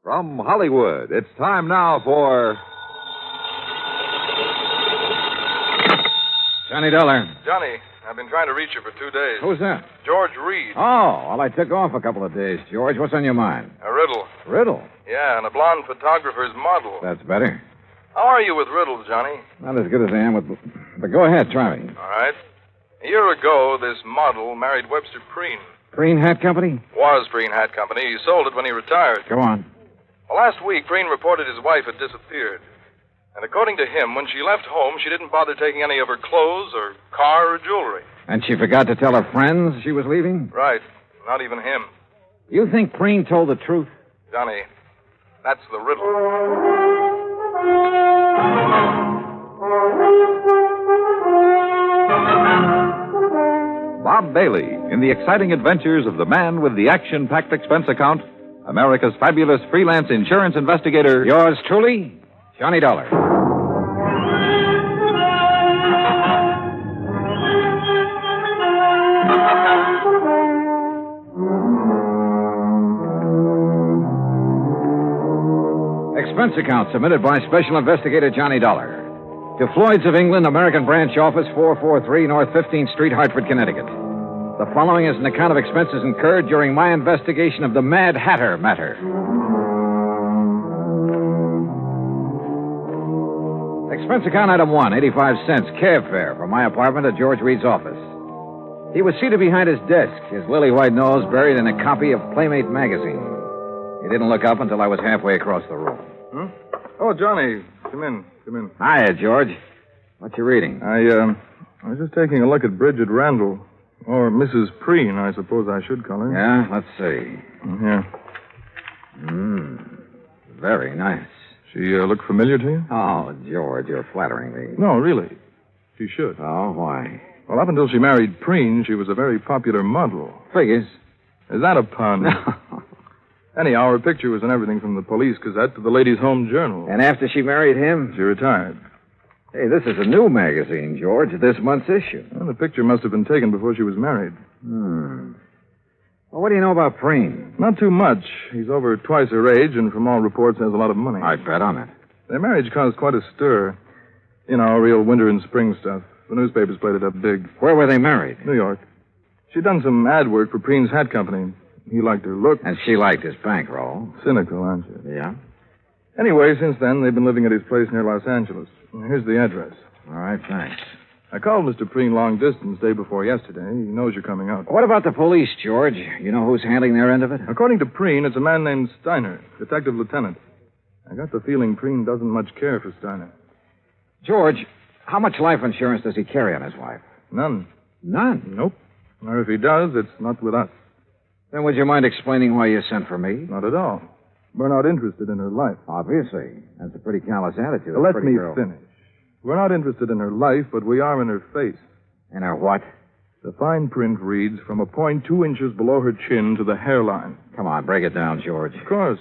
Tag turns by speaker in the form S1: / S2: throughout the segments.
S1: From Hollywood, it's time now for...
S2: Johnny Dollar.
S3: Johnny, I've been trying to reach you for 2 days.
S2: Who's that?
S3: George Reed.
S2: Oh, well, I took off a couple of days, George. What's on your mind?
S3: A riddle.
S2: Riddle?
S3: Yeah, and a blonde photographer's model.
S2: That's better.
S3: How are you with riddles, Johnny?
S2: Not as good as I am with... But go ahead, try me.
S3: All right. A year ago, this model married Webster Preen.
S2: Preen Hat Company?
S3: Was Preen Hat Company. He sold it when he retired.
S2: Go on.
S3: Well, last week, Preen reported his wife had disappeared. And according to him, when she left home, she didn't bother taking any of her clothes or car or jewelry.
S2: And she forgot to tell her friends she was leaving?
S3: Right. Not even him.
S2: You think Preen told the truth?
S3: Johnny, that's the riddle.
S1: Bob Bailey in the exciting adventures of the man with the action-packed expense account, America's fabulous freelance insurance investigator.
S2: Yours truly, Johnny Dollar. Expense account submitted by Special Investigator Johnny Dollar. To Floyd's of England, American Branch Office, 443 North 15th Street, Hartford, Connecticut. The following is an account of expenses incurred during my investigation of the Mad Hatter matter. Expense account item 1, 85 cents, cab fare from my apartment to George Reed's office. He was seated behind his desk, his lily white nose buried in a copy of Playmate magazine. He didn't look up until I was halfway across the room.
S3: Oh, Johnny, come in.
S2: Hiya, George. What you reading?
S3: I was just taking a look at Bridget Randall. Or Mrs. Preen, I suppose I should call her.
S2: Yeah, let's see.
S3: Yeah.
S2: Very nice.
S3: She look familiar to you?
S2: Oh, George, you're flattering me.
S3: No, really. She should.
S2: Oh, why?
S3: Well, up until she married Preen, she was a very popular model.
S2: Figures.
S3: Is that a pun?
S2: No.
S3: Anyhow, her picture was in everything from the Police Gazette to the Ladies' Home Journal.
S2: And after she married him?
S3: She retired.
S2: Hey, this is a new magazine, George, this month's issue.
S3: Well, the picture must have been taken before she was married.
S2: Well, what do you know about Preen?
S3: Not too much. He's over twice her age, and from all reports has a lot of money.
S2: I bet on it.
S3: Their marriage caused quite a stir. You know, real winter and spring stuff. The newspapers played it up big.
S2: Where were they married?
S3: New York. She'd done some ad work for Preen's Hat Company. He liked her look.
S2: And she liked his bankroll.
S3: Cynical, aren't you?
S2: Yeah?
S3: Anyway, since then, they've been living at his place near Los Angeles. Here's the address.
S2: All right, thanks.
S3: I called Mr. Preen long distance day before yesterday. He knows you're coming out.
S2: What about the police, George? You know who's handling their end of it?
S3: According to Preen, it's a man named Steiner, detective lieutenant. I got the feeling Preen doesn't much care for Steiner.
S2: George, how much life insurance does he carry on his wife?
S3: None.
S2: None?
S3: Nope. Or if he does, it's not with us.
S2: Then would you mind explaining why you sent for me?
S3: Not at all. We're not interested in her life.
S2: Obviously. That's a pretty callous attitude.
S3: Let me finish. We're not interested in her life, but we are in her face.
S2: In her what?
S3: The fine print reads from a point 2 inches below her chin to the hairline.
S2: Come on, break it down, George.
S3: Of course.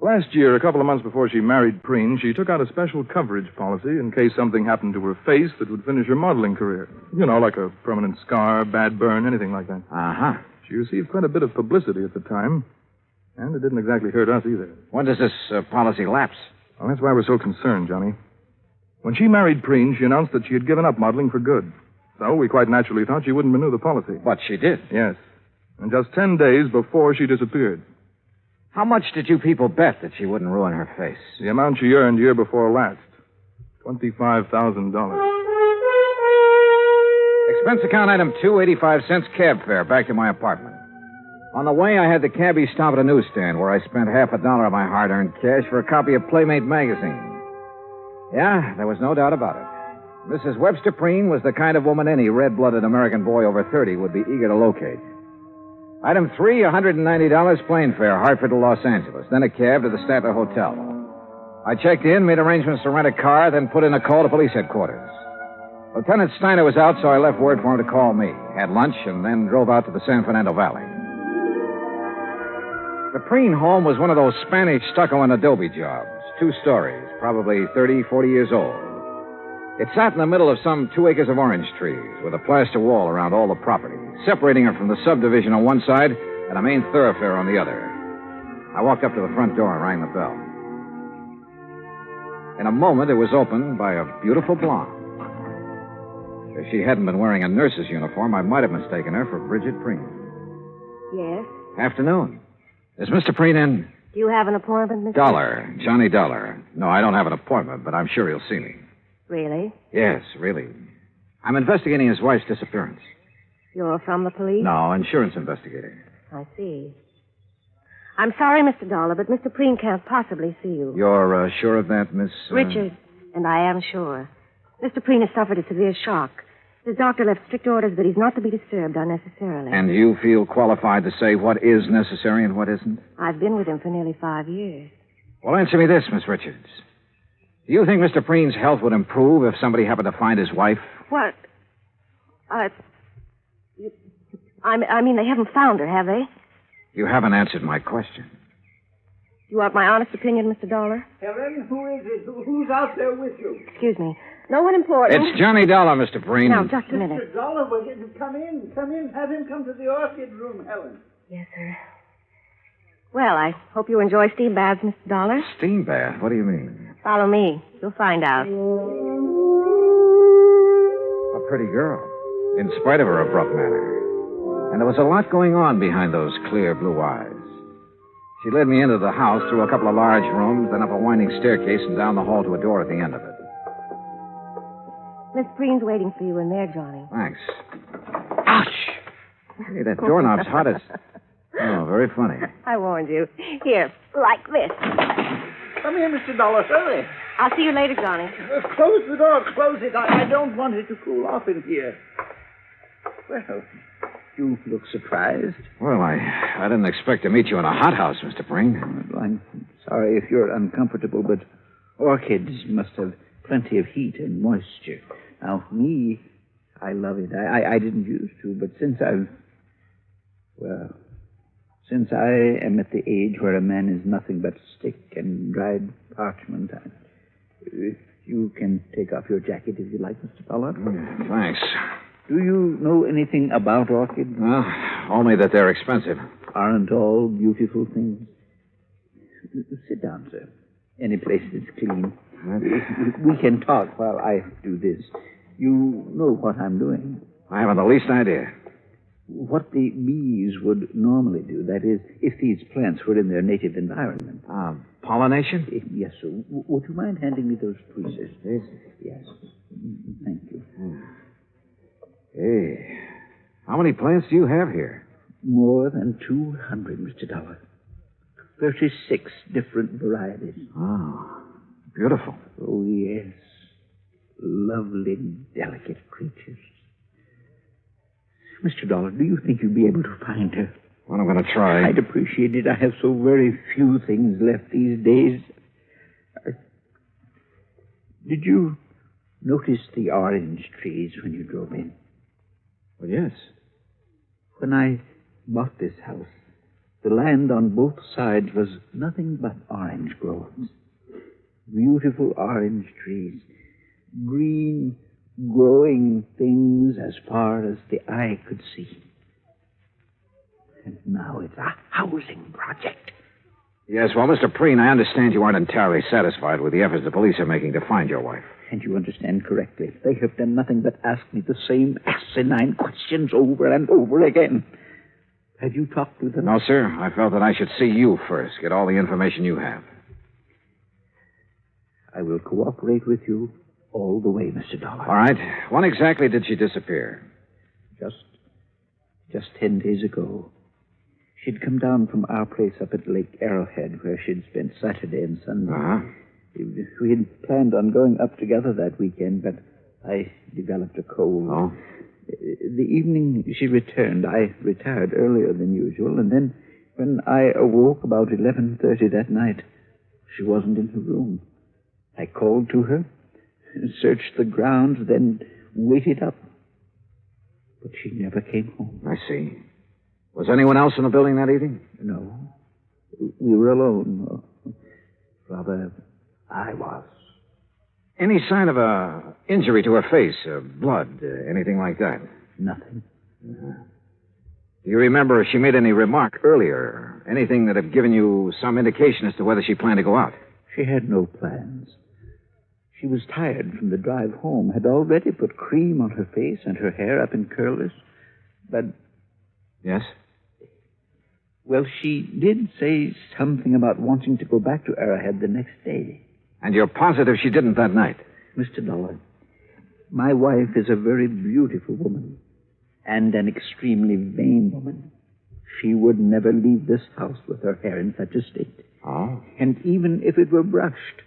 S3: Last year, a couple of months before she married Preen, she took out a special coverage policy in case something happened to her face that would finish her modeling career. You know, like a permanent scar, bad burn, anything like that.
S2: Uh-huh.
S3: She received quite a bit of publicity at the time, and it didn't exactly hurt us either.
S2: When does this policy lapse?
S3: Well, that's why we're so concerned, Johnny. When she married Preen, she announced that she had given up modeling for good. So we quite naturally thought she wouldn't renew the policy.
S2: But she did.
S3: Yes. And just 10 days before she disappeared.
S2: How much did you people bet that she wouldn't ruin her face?
S3: The amount she earned year before last. $25,000.
S2: Expense account item 2, 85 cents cab fare back to my apartment. On the way, I had the cabbie stop at a newsstand where I spent $50 of my hard-earned cash for a copy of Playmate magazine. Yeah, there was no doubt about it. Mrs. Webster Preen was the kind of woman any red-blooded American boy over 30 would be eager to locate. Item 3, $190 plane fare, Hartford to Los Angeles, then a cab to the Statler Hotel. I checked in, made arrangements to rent a car, then put in a call to police headquarters. Lieutenant Steiner was out, so I left word for him to call me, had lunch, and then drove out to the San Fernando Valley. The Preen home was one of those Spanish stucco and adobe jobs, 2 stories, probably 30, 40 years old. It sat in the middle of some 2 acres of orange trees, with a plaster wall around all the property, separating it from the subdivision on one side and a main thoroughfare on the other. I walked up to the front door and rang the bell. In a moment, it was opened by a beautiful blonde. If she hadn't been wearing a nurse's uniform, I might have mistaken her for Bridget Preen.
S4: Yes?
S2: Afternoon. Is Mr. Preen in?
S4: Do you have an appointment, Mr.
S2: Dollar. Johnny Dollar. No, I don't have an appointment, but I'm sure he'll see me.
S4: Really?
S2: Yes, really. I'm investigating his wife's disappearance.
S4: You're from the police?
S2: No, insurance investigator.
S4: I see. I'm sorry, Mr. Dollar, but Mr. Preen can't possibly see you.
S2: You're sure of that, Miss...
S4: Richard, and I am sure. Mr. Preen has suffered a severe shock. His doctor left strict orders that he's not to be disturbed unnecessarily.
S2: And you feel qualified to say what is necessary and what isn't?
S4: I've been with him for nearly 5 years.
S2: Well, answer me this, Miss Richards. Do you think Mr. Preen's health would improve if somebody happened to find his wife?
S4: What? I mean, they haven't found her, have they?
S2: You haven't answered my question.
S4: You want my honest opinion, Mr. Dollar?
S5: Helen, who is it? Who's out there with you?
S4: Excuse me. No one important.
S2: It's Johnny Dollar, Mr. Preen.
S4: Now, just a minute.
S5: Mr. Dollar, come in. Come in. Have him come to the orchid room, Helen.
S4: Yes, sir. Well, I hope you enjoy steam baths, Mr. Dollar.
S2: Steam bath? What do you mean?
S4: Follow me. You'll find out.
S2: A pretty girl, in spite of her abrupt manner. And there was a lot going on behind those clear blue eyes. She led me into the house through a couple of large rooms, then up a winding staircase and down the hall to a door at the end of it.
S4: Miss Preen's waiting for you in there, Johnny.
S2: Thanks. Ouch! Hey, that doorknob's hot as... Oh, very funny.
S4: I warned you. Here, like this.
S5: Come here, Mr. Dollar. Hurry.
S4: I'll see you later, Johnny.
S5: Close the door. Close it. I don't want it to cool off in here. Well, you look surprised.
S2: Well, I didn't expect to meet you in a hothouse, Mr. Preen.
S5: Well, I'm sorry if you're uncomfortable, but orchids must have plenty of heat and moisture. Now, me, I love it. I didn't used to, but since I am at the age where a man is nothing but stick and dried parchment, if you can take off your jacket if you like, Mr. Dollar.
S2: Thanks.
S5: Do you know anything about orchids?
S2: Well, only that they're expensive.
S5: Aren't all beautiful things? Sit down, sir. Any place that's clean. We can talk while I do this. You know what I'm doing.
S2: I haven't the least idea.
S5: What the bees would normally do, that is, if these plants were in their native environment.
S2: Pollination?
S5: Yes, sir. Would you mind handing me those tweezers? Yes. Thank you.
S2: Hey, how many plants do you have here?
S5: More than 200, Mr. Dollar. 36 different varieties.
S2: Oh, beautiful.
S5: Oh, yes. Lovely, delicate creatures. Mr. Dollar, do you think you'd be able to find her?
S2: Well, I'm going to try.
S5: I'd appreciate it. I have so very few things left these days. Did you notice the orange trees when you drove in?
S2: Well, yes.
S5: When I bought this house, the land on both sides was nothing but orange groves. Beautiful orange trees. Green, growing things as far as the eye could see. And now it's a housing project.
S2: Yes, well, Mr. Preen, I understand you aren't entirely satisfied with the efforts the police are making to find your wife.
S5: And you understand correctly. They have done nothing but ask me the same asinine questions over and over again. Have you talked to them?
S2: No, sir. I felt that I should see you first, get all the information you have.
S5: I will cooperate with you all the way, Mr. Dollar.
S2: All right. When exactly did she disappear?
S5: Just 10 days ago. She'd come down from our place up at Lake Arrowhead, where she'd spent Saturday and Sunday.
S2: Uh-huh.
S5: We had planned on going up together that weekend, but I developed a cold.
S2: Oh?
S5: The evening she returned, I retired earlier than usual, and then when I awoke about 11:30 that night, she wasn't in her room. I called to her, searched the grounds, then waited up. But she never came home.
S2: I see. Was anyone else in the building that evening?
S5: No. We were alone. Rather, I was.
S2: Any sign of a injury to her face, blood, anything like that?
S5: Nothing.
S2: Do Do you remember if she made any remark earlier? Anything that had given you some indication as to whether she planned to go out?
S5: She had no plans. She was tired from the drive home, had already put cream on her face and her hair up in curlers. But,
S2: Yes?
S5: well, she did say something about wanting to go back to Arrowhead the next day.
S2: And you're positive she didn't that night?
S5: Mr. Dollar, my wife is a very beautiful woman and an extremely vain woman. She would never leave this house with her hair in such a state.
S2: Oh?
S5: And even if it were brushed,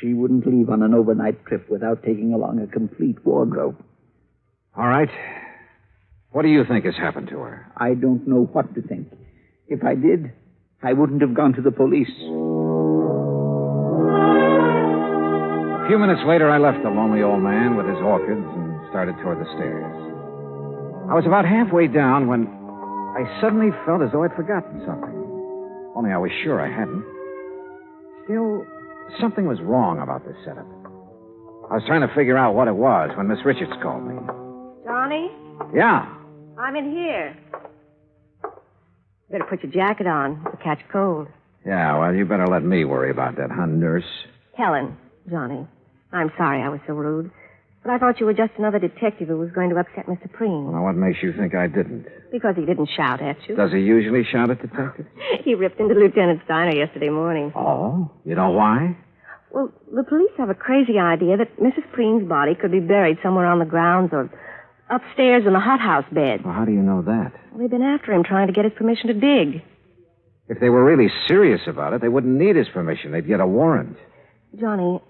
S5: she wouldn't leave on an overnight trip without taking along a complete wardrobe.
S2: All right. What do you think has happened to her?
S5: I don't know what to think. If I did, I wouldn't have gone to the police.
S2: A few minutes later, I left the lonely old man with his orchids and started toward the stairs. I was about halfway down when I suddenly felt as though I'd forgotten something. Only I was sure I hadn't. Still, something was wrong about this setup. I was trying to figure out what it was when Miss Richards called me.
S4: Johnny,
S2: Yeah.
S4: I'm in here. Better put your jacket on. You'll catch cold.
S2: Yeah, well, you better let me worry about that, huh, nurse?
S4: Helen, Johnny, I'm sorry I was so rude. But I thought you were just another detective who was going to upset Mr. Preen.
S2: Well, what makes you think I didn't?
S4: Because he didn't shout at you.
S2: Does he usually shout at detectives?
S4: He ripped into Lieutenant Steiner yesterday morning.
S2: Oh? You know why?
S4: Well, the police have a crazy idea that Mrs. Preen's body could be buried somewhere on the grounds or upstairs in the hothouse bed.
S2: Well, how do you know that?
S4: Well, they've been after him trying to get his permission to dig.
S2: If they were really serious about it, they wouldn't need his permission. They'd get a warrant.
S4: Johnny,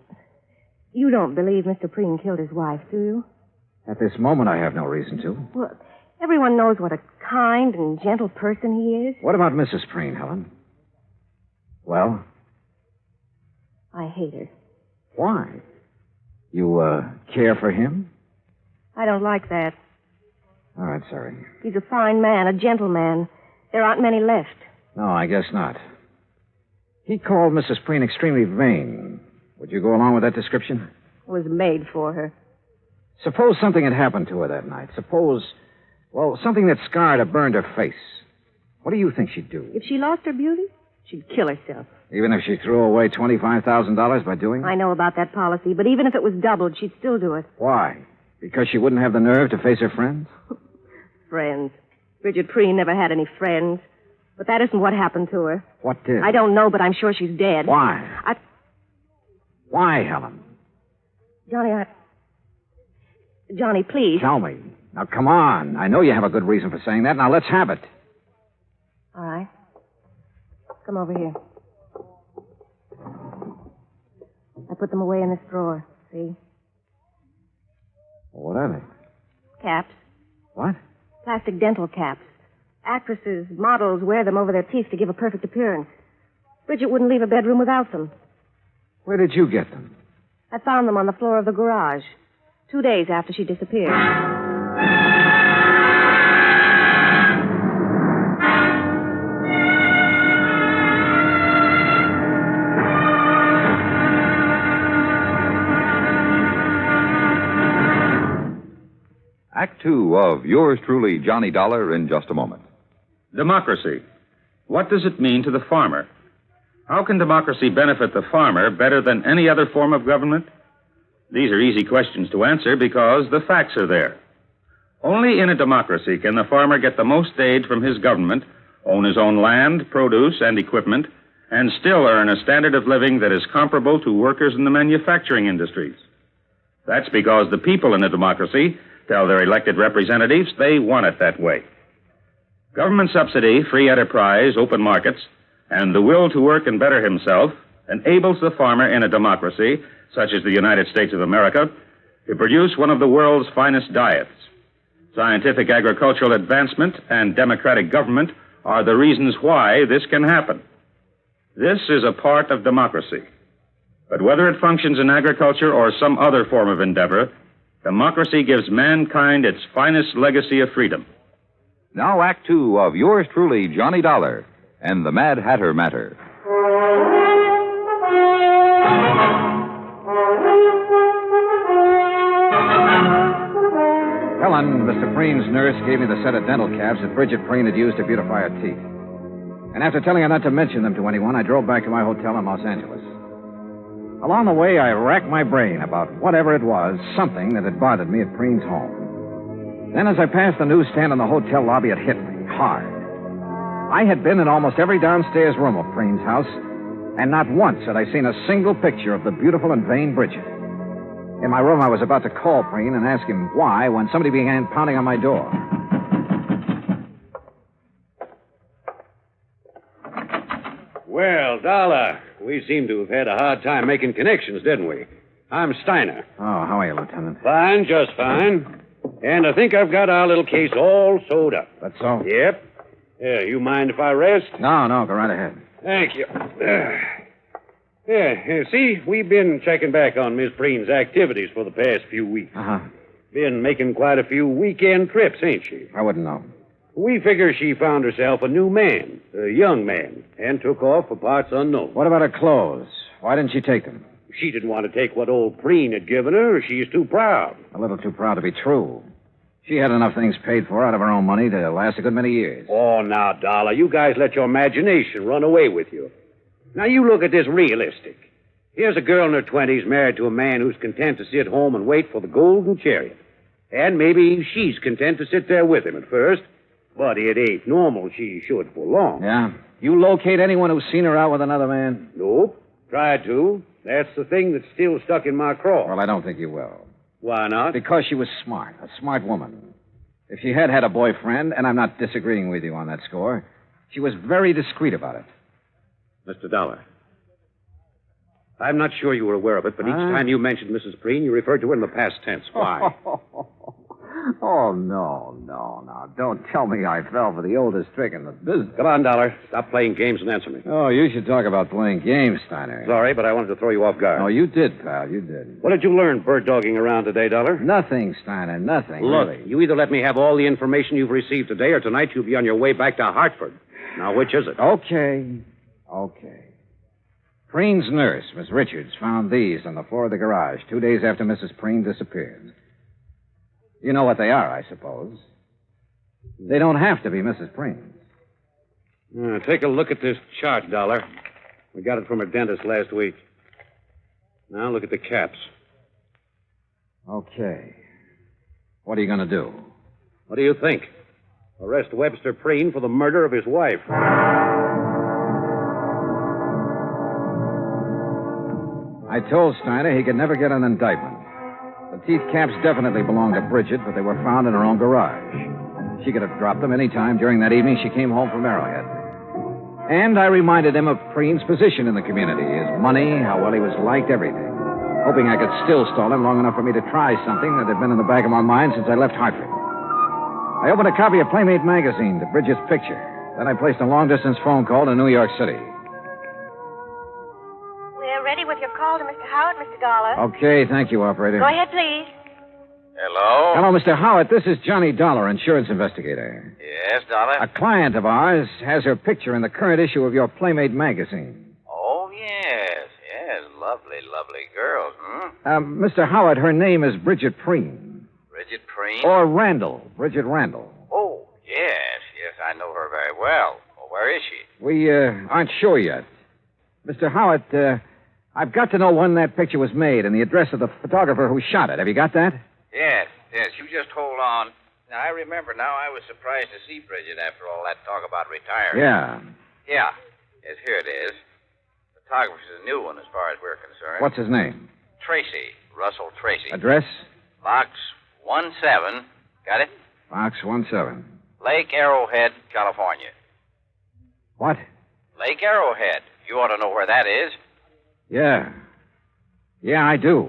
S4: you don't believe Mr. Preen killed his wife, do you?
S2: At this moment, I have no reason to.
S4: Well, everyone knows what a kind and gentle person he is.
S2: What about Mrs. Preen, Helen? Well,
S4: I hate her.
S2: why? You, care for him?
S4: I don't like that.
S2: All right, sorry.
S4: He's a fine man, a gentleman. There aren't many left.
S2: No, I guess not. He called Mrs. Preen extremely vain. Would you go along with that description?
S4: It was made for her.
S2: Suppose something had happened to her that night. Suppose, well, something that scarred or burned her face. What do you think she'd do?
S4: If she lost her beauty, she'd kill herself.
S2: Even if she threw away $25,000 by doing it?
S4: I know about that policy, but even if it was doubled, she'd still do it.
S2: Why? Because she wouldn't have the nerve to face her friends?
S4: Friends. Bridget Preen never had any friends. But that isn't what happened to her.
S2: What did?
S4: I don't know, but I'm sure she's dead.
S2: Why? Why, Helen?
S4: Johnny, please.
S2: Tell me. Now, come on. I know you have a good reason for saying that. Now, let's have it.
S4: All right. Come over here. I put them away in this drawer. See?
S2: What are they?
S4: Caps.
S2: What?
S4: Plastic dental caps. Actresses, models wear them over their teeth to give a perfect appearance. Bridget wouldn't leave a bedroom without them.
S2: Where did you get them?
S4: I found them on the floor of the garage 2 days after she disappeared.
S1: Act two of yours truly, Johnny Dollar, in just a moment.
S6: Democracy. What does it mean to the farmer? How can democracy benefit the farmer better than any other form of government? These are easy questions to answer because the facts are there. Only in a democracy can the farmer get the most aid from his government, own his own land, produce, and equipment, and still earn a standard of living that is comparable to workers in the manufacturing industries. That's because the people in a democracy tell their elected representatives they want it that way. Government subsidy, free enterprise, open markets, and the will to work and better himself enables the farmer in a democracy, such as the United States of America, to produce one of the world's finest diets. Scientific agricultural advancement and democratic government are the reasons why this can happen. This is a part of democracy. But whether it functions in agriculture or some other form of endeavor, democracy gives mankind its finest legacy of freedom.
S1: Now, Act two of yours truly, Johnny Dollar, and the Mad Hatter Matter.
S2: Helen 21, Mr. Preen's nurse gave me the set of dental caps that Bridget Preen had used to beautify her teeth. And after telling her not to mention them to anyone, I drove back to my hotel in Los Angeles. Along the way, I racked my brain about whatever it was, something that had bothered me at Preen's home. Then as I passed the newsstand in the hotel lobby, it hit me hard. I had been in almost every downstairs room of Preen's house, and not once had I seen a single picture of the beautiful and vain Bridget. In my room, I was about to call Preen and ask him why when somebody began pounding on my door.
S7: Well, Dollar, we seem to have had a hard time making connections, didn't we? I'm Steiner.
S2: Oh, how are you, Lieutenant?
S7: Fine, just fine. And I think I've got our little case all sewed up.
S2: That's so?
S7: Yep. Yeah, you mind if I rest?
S2: No, go right ahead.
S7: Thank you. See, we've been checking back on Miss Preen's activities for the past few weeks.
S2: Uh-huh.
S7: Been making quite a few weekend trips, ain't she?
S2: I wouldn't know.
S7: We figure she found herself a new man, a young man, and took off for parts unknown.
S2: What about her clothes? Why didn't she take them?
S7: She didn't want to take what old Preen had given her. She's too proud.
S2: A little too proud to be true. She had enough things paid for out of her own money to last a good many years.
S7: Oh, now, Dollar, you guys let your imagination run away with you. Now, you look at this realistic. Here's a girl in her 20s married to a man who's content to sit home and wait for the golden chariot. And maybe she's content to sit there with him at first, but it ain't normal she should for long.
S2: Yeah? You locate anyone who's seen her out with another man?
S7: Nope. Tried to. That's the thing that's still stuck in my craw.
S2: Well, I don't think you will.
S7: Why not?
S2: Because she was smart, a smart woman. If she had had a boyfriend, and I'm not disagreeing with you on that score, she was very discreet about it.
S7: Mr. Dollar, I'm not sure you were aware of it, but each time you mentioned Mrs. Preen, you referred to her in the past tense. Why?
S2: Oh, no. Don't tell me I fell for the oldest trick in the business.
S7: Come on, Dollar. Stop playing games and answer me.
S2: Oh, you should talk about playing games, Steiner.
S7: Sorry, but I wanted to throw you off guard.
S2: Oh, you did, pal. You did.
S7: What did you learn bird-dogging around today, Dollar?
S2: Nothing, Steiner. Nothing.
S7: Look,
S2: really.
S7: you either let me have all the information you've received today, or tonight you'll be on your way back to Hartford. Now, which is it?
S2: Okay. Preen's nurse, Miss Richards, found these on the floor of the garage 2 days after Mrs. Preen disappeared. You know what they are, I suppose. They don't have to be Mrs. Preen's.
S7: Take a look at this chart, Dollar. We got it from her dentist last week. Now look at the caps.
S2: Okay. What are you going to do?
S7: What do you think? Arrest Webster Preen for the murder of his wife.
S2: I told Steiner he could never get an indictment. The teeth caps definitely belonged to Bridget, but they were found in her own garage. She could have dropped them any time during that evening she came home from Arrowhead. And I reminded him of Preen's position in the community, his money, how well he was liked, everything. Hoping I could still stall him long enough for me to try something that had been in the back of my mind since I left Hartford. I opened a copy of Playmate magazine to Bridget's picture. Then I placed a long-distance phone call to New York City.
S4: We're ready with your call to Mr. Howard, Mr. Dollar.
S2: Okay, thank you, operator.
S4: Go ahead, please.
S8: Hello?
S2: Hello, Mr. Howard. This is Johnny Dollar, insurance investigator.
S8: Yes, Dollar?
S2: A client of ours has her picture in the current issue of your Playmate magazine.
S8: Oh, yes. Lovely girls,
S2: Mr. Howard, her name is Bridget Preen.
S8: Bridget Preen?
S2: Or Randall. Bridget Randall.
S8: Oh, yes, I know her very well. Well, where is she?
S2: We aren't sure yet. Mr. Howard, I've got to know when that picture was made and the address of the photographer who shot it. Have you got that?
S8: Yes, you just hold on. Now, I remember now I was surprised to see Bridget after all that talk about retiring.
S2: Yeah.
S8: Yes, here it is. Photographer's a new one as far as we're concerned.
S2: What's his name?
S8: Tracy. Russell Tracy.
S2: Address?
S8: Box 17. Got it?
S2: Box 17.
S8: Lake Arrowhead, California.
S2: What?
S8: Lake Arrowhead. You ought to know where that is.
S2: Yeah. Yeah, I do.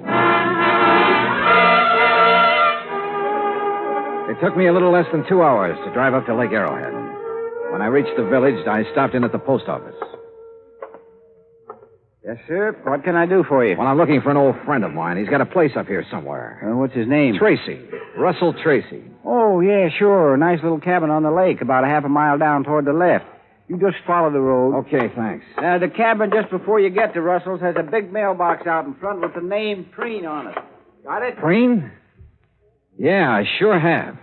S2: It took me a little less than 2 hours to drive up to Lake Arrowhead. When I reached the village, I stopped in at the post office.
S9: Yes, sir. What can I do for you?
S2: Well, I'm looking for an old friend of mine. He's got a place up here somewhere.
S9: What's his name?
S2: Tracy. Russell Tracy.
S9: Oh, yeah, sure. Nice little cabin on the lake, about a half a mile down toward the left. You just follow the road.
S2: Okay, thanks.
S9: The cabin just before you get to Russell's has a big mailbox out in front with the name Preen on it. Got it?
S2: Preen? Yeah, I sure have.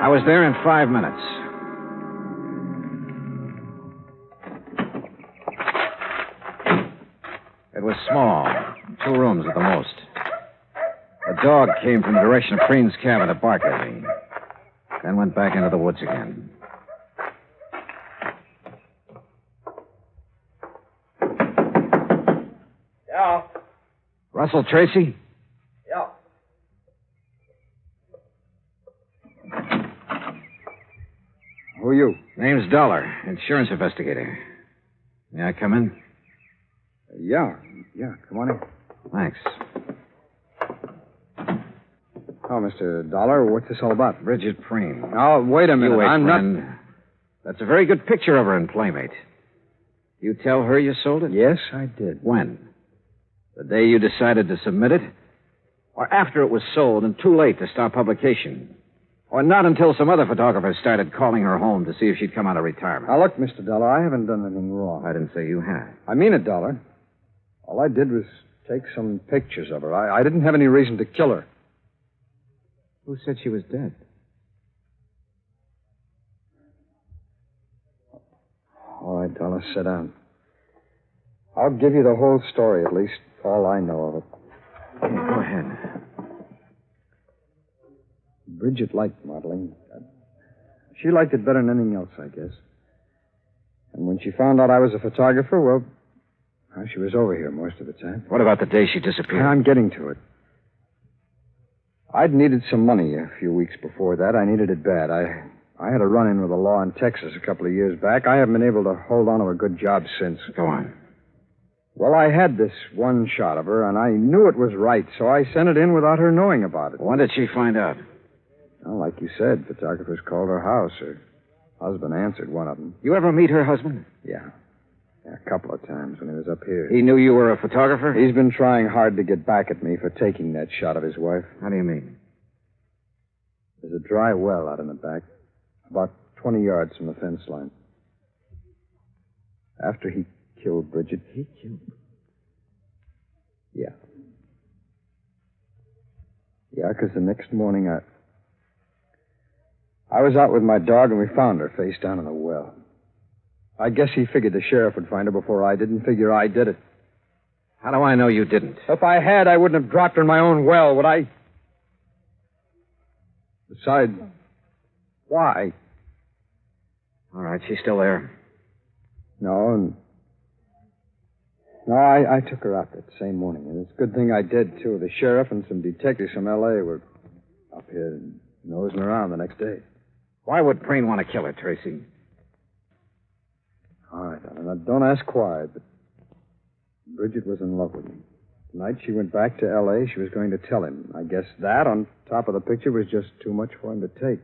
S2: I was there in 5 minutes. It was small, 2 rooms at the most. A dog came from the direction of Preen's cabin to bark at me, then went back into the woods again.
S9: Yeah.
S2: Russell Tracy?
S9: Yeah.
S2: Who are you? Name's Dollar, insurance investigator. May I come in?
S10: Yeah, come on in.
S2: Thanks.
S10: Oh, Mr. Dollar, what's this all about?
S2: Bridget Preen.
S10: Oh, wait a minute.
S2: You wait,
S10: I'm
S2: friend.
S10: not...
S2: That's a very good picture of her in Playmate. You tell her you sold it?
S10: Yes, I did.
S2: When? The day you decided to submit it? Or after it was sold and too late to stop publication? Or not until some other photographers started calling her home to see if she'd come out of retirement?
S10: Now, look, Mr. Dollar, I haven't done anything wrong.
S2: I didn't say you had.
S10: I mean it, Dollar. All I did was take some pictures of her. I didn't have any reason to kill her.
S2: Who said she was dead?
S10: All right, Dollar, sit down. I'll give you the whole story, at least all I know of it.
S2: Yeah, go ahead.
S10: Bridget liked modeling. She liked it better than anything else, I guess. And when she found out I was a photographer, well, she was over here most of the time.
S2: What about the day she disappeared?
S10: I'm getting to it. I'd needed some money a few weeks before that. I needed it bad. I had a run-in with the law in Texas a couple of years back. I haven't been able to hold on to a good job since.
S2: Go on.
S10: Well, I had this one shot of her, and I knew it was right, so I sent it in without her knowing about it.
S2: When did she find out?
S10: Well, like you said, photographers called her house. Her husband answered one of them.
S2: You ever meet her husband?
S10: Yeah, a couple of times when he was up here.
S2: He knew you were a photographer?
S10: He's been trying hard to get back at me for taking that shot of his wife.
S2: How do you mean?
S10: There's a dry well out in the back, about 20 yards from the fence line. After he killed Bridget.
S2: He killed?
S10: Yeah. Yeah, because the next morning I was out with my dog and we found her face down in the well. I guess he figured the sheriff would find her before I did and figure I did it.
S2: How do I know you didn't?
S10: If I had, I wouldn't have dropped her in my own well, would I? Besides, why?
S2: All right, she's still there.
S10: No, I took her out that same morning, and it's a good thing I did, too. The sheriff and some detectives from L.A. were up here nosing around the next day.
S2: Why would Preen want to kill her, Tracy?
S10: All right, now, don't ask why, but Bridget was in love with me. Tonight she went back to L.A. She was going to tell him. I guess that, on top of the picture, was just too much for him to take.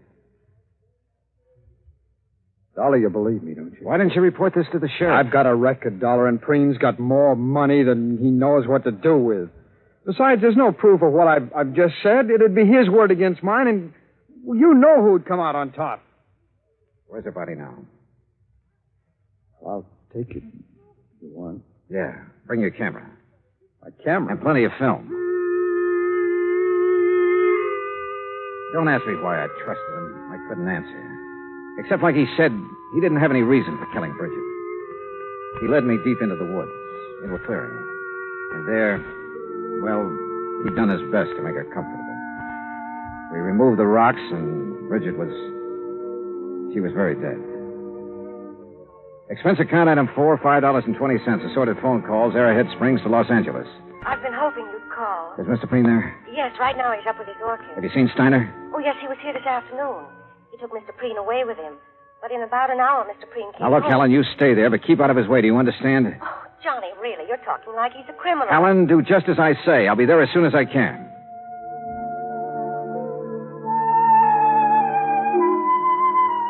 S10: Dollar, you believe me, don't you?
S2: Why didn't you report this to the sheriff?
S10: I've got a record, Dollar, and Preen's got more money than he knows what to do with. Besides, there's no proof of what I've just said. It'd be his word against mine, and you know who'd come out on top.
S2: Where's her body now?
S10: I'll take it if you want.
S2: Yeah, bring your camera.
S10: My camera?
S2: And plenty of film. Don't ask me why I trusted him. I couldn't answer. Except, like he said, he didn't have any reason for killing Bridget. He led me deep into the woods, into a clearing. And there, well, he'd done his best to make her comfortable. We removed the rocks, and Bridget she was very dead. Expense account item 4, $5.20. Assorted phone calls, Arrowhead Springs to Los Angeles.
S4: I've been hoping you'd call.
S2: Is Mr. Preen there?
S4: Yes, right now he's up with his orchid.
S2: Have you seen Steiner?
S4: Oh, yes, he was here this afternoon. He took Mr. Preen away with him. But in about an hour, Mr. Preen came
S2: Now, look,
S4: home.
S2: Helen, you stay there, but keep out of his way. Do you understand?
S4: Oh, Johnny, really, you're talking like he's a criminal.
S2: Helen, do just as I say. I'll be there as soon as I can.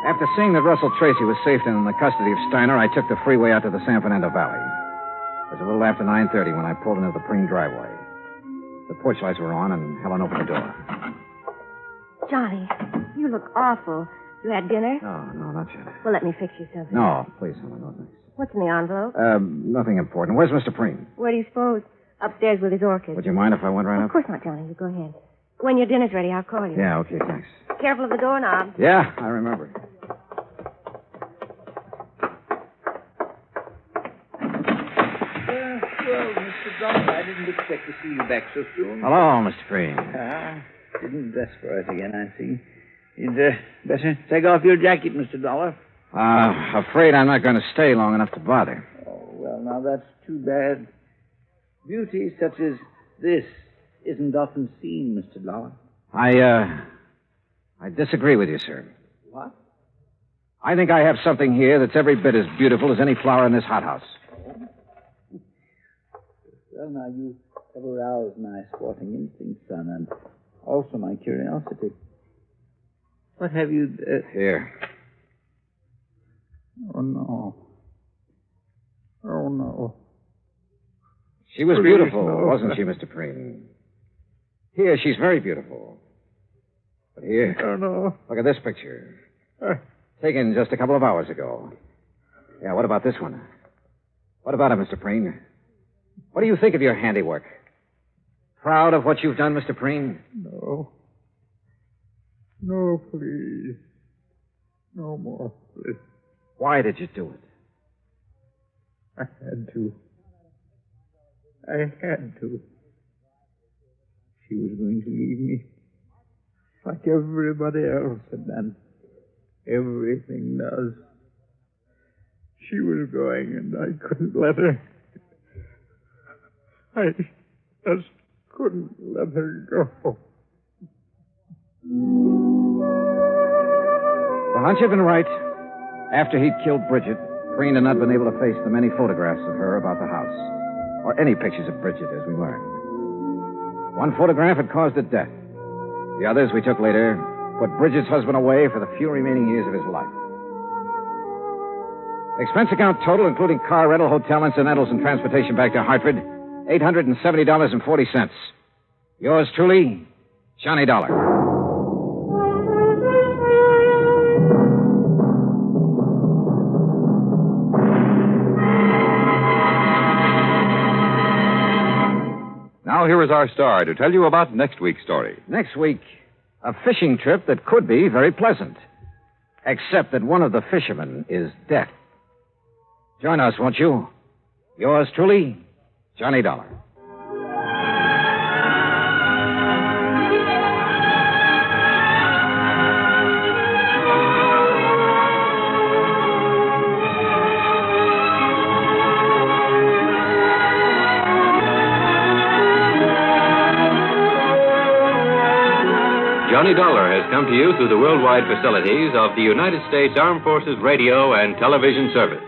S2: After seeing that Russell Tracy was safe in the custody of Steiner, I took the freeway out to the San Fernando Valley. It was a little after 9:30 when I pulled into the Preen driveway. The porch lights were on, and Helen opened the door.
S4: Johnny, you look awful. You had dinner?
S2: No, not yet.
S4: Well, let me fix you something.
S2: No, please, Helen, no thanks.
S4: What's in the envelope?
S2: Nothing important. Where's Mr. Preen?
S4: Where do you suppose? Upstairs with his orchids.
S2: Would you mind if I went right
S4: Of
S2: up?
S4: course not, Johnny. You go ahead. When your dinner's ready, I'll call you.
S2: Yeah, okay, thanks.
S4: Careful of the doorknob.
S2: Yeah, I remember.
S5: Well, Mr. Dollar, I didn't expect to see you back so soon.
S2: Hello, Mr. Preen.
S5: Didn't dress for it again, I see. You'd better take off your jacket, Mr. Dollar.
S2: Afraid I'm not going to stay long enough to bother.
S5: Oh, well, now that's too bad. Beauty such as this isn't often seen, Mr. Dollar.
S2: I disagree with you, sir.
S5: What?
S2: I think I have something here that's every bit as beautiful as any flower in this hothouse.
S5: Well, now, you have aroused my sporting instincts, son, and also my curiosity. What have you...
S2: Here.
S5: Oh, no. Oh, no.
S2: She was
S5: Please,
S2: beautiful,
S5: no.
S2: wasn't she, Mr. Preen? Here, she's very beautiful. But here,
S5: Oh, no.
S2: look at this picture. Taken just a couple of hours ago. Yeah, what about this one? What about it, Mr. Preen? What do you think of your handiwork? Proud of what you've done, Mr. Preen?
S5: No. No, please. No more, please.
S2: Why did you do it?
S5: I had to. I had to. She was going to leave me. Like everybody else had done. Everything does. She was going, and I couldn't let her. I just couldn't let her go.
S2: The hunch had been right. After he'd killed Bridget, Preen had not been able to face the many photographs of her about the house, or any pictures of Bridget, as we learned. One photograph had caused her death. The others we took later put Bridget's husband away for the few remaining years of his life. Expense account total, including car rental, hotel incidentals, and transportation back to Hartford, $870.40. Yours truly, Johnny Dollar.
S1: Now here is our star to tell you about next week's story.
S2: Next week, a fishing trip that could be very pleasant. Except that one of the fishermen is deaf. Join us, won't you? Yours truly, Johnny Dollar.
S11: Johnny Dollar has come to you through the worldwide facilities of the United States Armed Forces Radio and Television Service.